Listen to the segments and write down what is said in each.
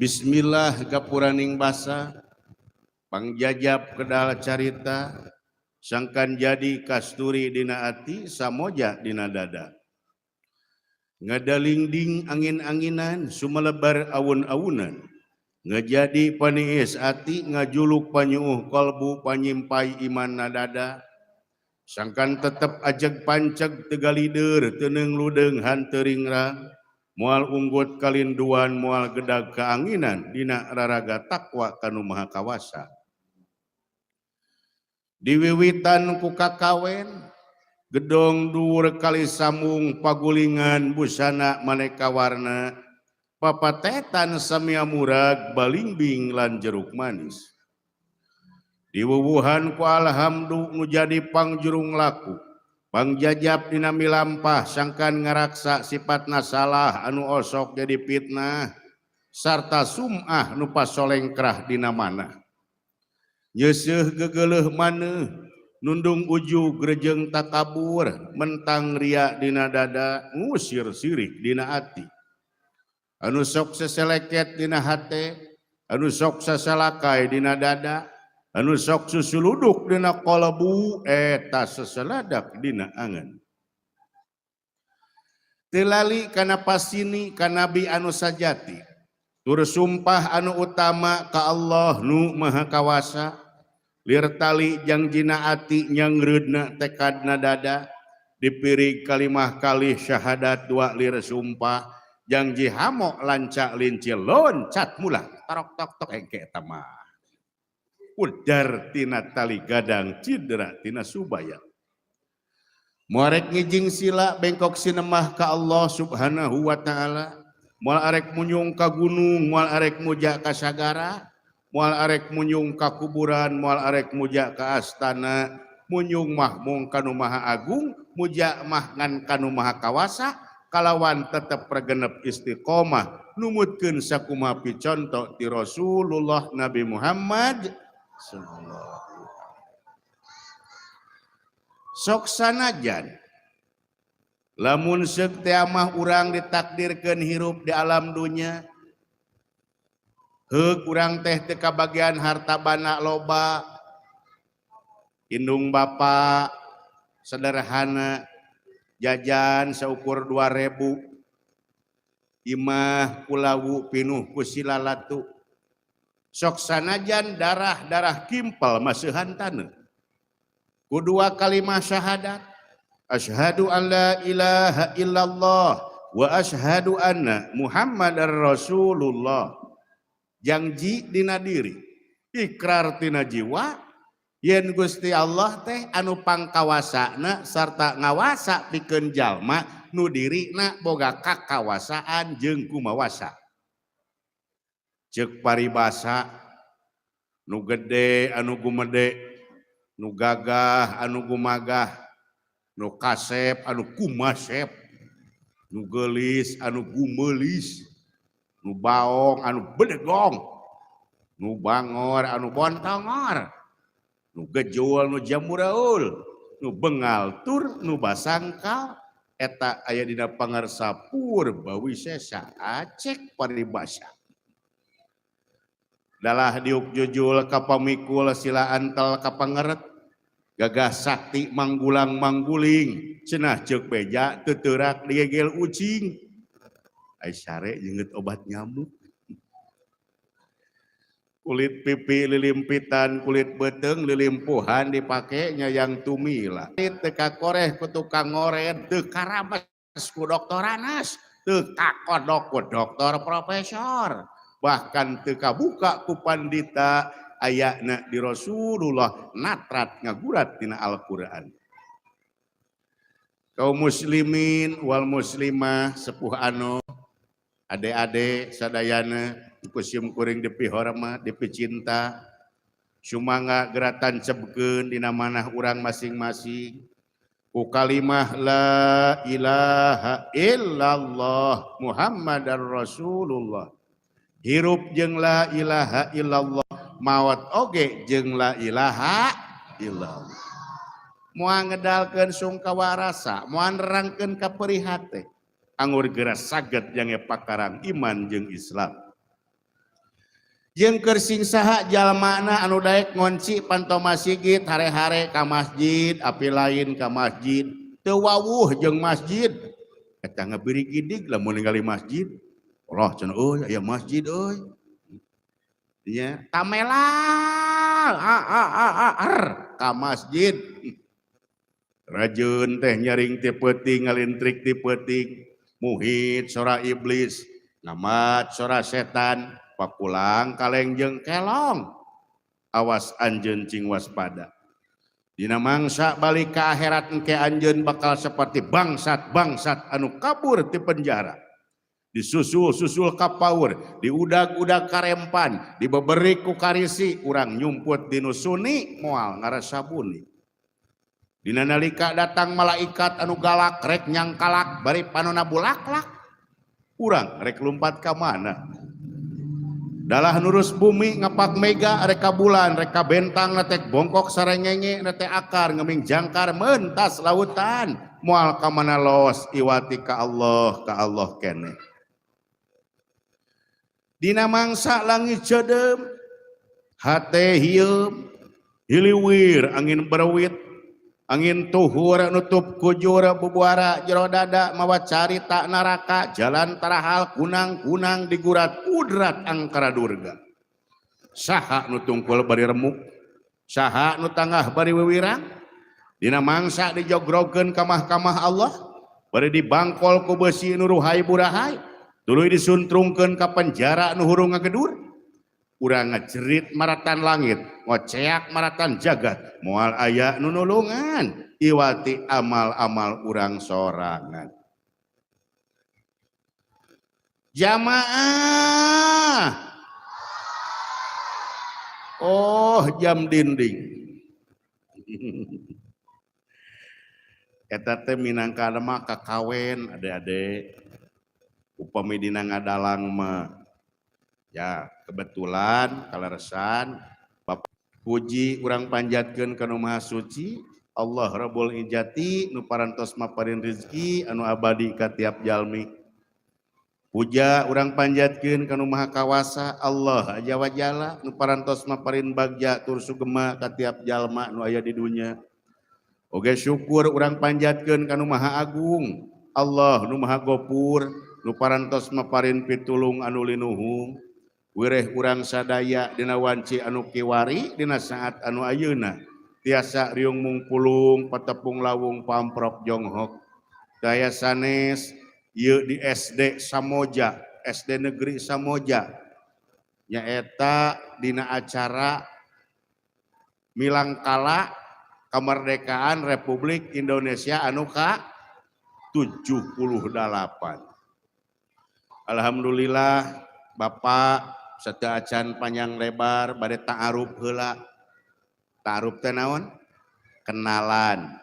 Bismillah gapuraning basa, pangjajab kedal carita, sangkan jadi kasturi dina ati, samoja dina dada. Ngadalingding angin-anginan, sumelebar awun-awunan, ngejadi paniis ati, ngajuluk panyuuh kolbu, panyimpai iman nadada, sangkan tetep ajeg panceg tegalider, teneng ludeng hantering rang, moal unggut kalinduan, moal gedag keanginan, dina raraga takwa kanu maha kawasa. Diwiwitan ku kakawen, gedong dhuwur kali sambung pagulingan busana maneka warna, papatetan samia murag balimbing lan jeruk manis. Diwuwuhan ku alhamdu nu jadi pangjurung laku, pangjajab dina milampah sangkan ngaraksa sifatna salah anu osok jadi fitnah, sarta sum'ah nu pasolengkrah dina manah. Nyeseuh gegeleuh maneuh, nundung uju grejeng takabur, mentang ria dina dada, ngusir sirik dina ati. Anu sok seseleket dina hate, anu sok sesalakai dina dada, anu sok susuluduk dina kolbu, eta seseladak dina angan. Tilali kana pasini ka nabi anu sajati, tur sumpah anu utama ka Allah nu maha kawasa, lir tali jangjina ati nyangreudna tekadna dada, dipirig kalimah kalih syahadat dua lir sumpah, janji hamok lancak lincil loncat mulah, tarok tok tok engke eta mah. Udar tina tali gadang cidra tina subaya. Muarek ngijing sila bengkok sinemah ka Allah subhanahu wa ta'ala, mual arek munyung ka gunung, mual arek muja ka sagara, mual arek munyung ka kuburan, mual arek muja ka astana, munyung mah mung kanu maha agung, muja mah ngan kanu maha kawasa, kalawan tetep pergenep istiqomah, numutkeun sakumaha piconto ti Rasulullah Nabi Muhammad sallallahu. Sok sanajan lamun seuk teh mah urang ditakdirkeun hirup di alam dunya, heuk urang teh teu kabagian harta bana loba, indung bapa sederhana, jajan saukur 2.000, imah kulawu pinuh ku silalatu. Sok sanajan darah kimpel maseuhan taneuh, kedua kalimah syahadat, asyhadu an la ilaha illallah wa asyhadu anna Muhammadar Rasulullah. Janji dina diri, ikrar tina jiwa, yen Gusti Allah teh anu pangkawasana sarta ngawasa pikeun jalma nu dirina boga kakawasaan jeung kumawasa. Ceuk paribasa, nu gede anu gumede, nu gagah anu gumagah, nu kasep anu kumasep, nu geulis anu gumelis, nu baong anu bedegong, nu bangor anu bontongor, nu gejul nu jamuraul, nu bengal tur nu basangkal, eta aya dina pangarsa Purbawisesa acek paribasa. Dalah diuk jujul ka pamikul sila antel ka pangeret, gagah sakti manggulang mangguling, cenah ceuk beja teu teurak diegel ucing. Ai sare jeung obat nyamuk. Kulit pipi lilimpitan, kulit beteung lilimpuhan dipake nyayang tumila. Teu kakoreh ku tukang ngoren, teu karabas ku doktor Anas, teu kakodok ku doktor profesor. Bahkan teu kabuka ku pandita, ayana di Rasulullah natrat ngagurat tina Al-Qur'an. Kaum muslimin wal muslimah sepuh anu ade-ade sadayana kusim kuring depi hormat depi cinta, sumangga geratan cebkeun dina manah urang masing-masing ku kalimah la ilaha illallah Muhammadar Rasulullah. Hirup jeung la ilaha illallah, maot oge jeung la ilaha illallah. Moal ngedalkeun sungkawarasa, moal nerangkeun kaperihate, anggur geura saged jange pakarang iman jeung Islam. jeung keur sing saha jalmana anu daek ngonci pantoma sigit hare-hare ka masjid api lain ka masjid teu wawuh jeung masjid eta ngabiri gidig lamun ningali masjid Allah cenah euy aya masjid euy nya tamelang ka masjid rajun teh nyaring ti peuting ngalintrik ti peuting muhit sora iblis ngamat sora setan pakulang kaleng jeung kelong awas anjeun cing waspada dina mangsa balik ka akhirat engke anjeun bakal seperti bangsat-bangsat anu kabur ti penjara disusul-susul ka paur diudag-udag karempan dibeberi ku karisi urang nyumput dinu suni moal ngarasabuni dina nalika datang malaikat anu galak rek nyangkalak bari panonna bulaklak urang rek lumpat ka mana dalah nurus bumi ngapak mega reka bulan reka bentang natek bongkok sarengenge nate akar ngeming jangkar mentas lautan moal ka mana los iwati ka Allah kene dina mangsa langit cedem hate hieup hiliwir angin berwit angin tuhur nutup kujur bubuara jero dada mawa carita naraka jalan tarahal kunang-kunang digurat kudrat angkara durga saha nu tungkul bari remuk saha nu tangah bari wiwirang dina mangsa dijogrogkeun ka mahkamah Allah bari dibangkol ku besi nu ruhai burahay tuluy disuntrungkeun ka penjara nu hurung ngagedur urang ngajerit maratan langit ngoceak maratan jagat moal aya nu nulungan iwati amal-amal urang sorangan jamaah oh jam dinding eta teh minangka mah kakawen ade-ade upami dina ngadalang mah ya kebetulan kaleresan Bapak puji urang panjatkeun ka Nu Maha Suci Allah Rabbul Izzati nu parantos maparin rezeki anu abadi ka tiap jalmi puja urang panjatkeun ka Nu Maha Kawasa Allah Azza wa Jalla nu parantos maparin bagja tur sugema ka tiap jalma nu aya di dunya oge syukur urang panjatkeun ka Nu Maha Agung Allah nu Maha Gopur nu parantos maparin pitulung anu linuhung wireh urang sadaya dina wanci anu kiwari dina saat anu ayeuna tiasa riung mungpulung patepung lawung pamprok jonghok daya sanes ieu di SD Samoja SD Negeri Samoja nyaeta dina acara milangkala kamardekaan Republik Indonesia anu ka 78 alhamdulillah Bapak sada acan panjang lebar bade ta'aruf heula ta'aruf teh naon kenalan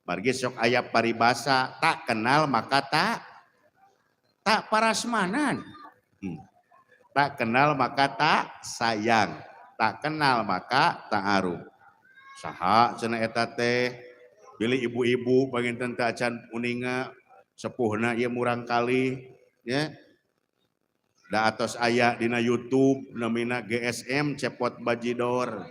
margi sok aya paribasa tak kenal maka tak parasmanan tak kenal maka tak sayang tak kenal maka ta'aruf saha cenah eta teh pilih ibu-ibu panginten teh acan uninga sepuhna ieu murang kali ya da atos aya dina YouTube namina GSM Cepot Bajidor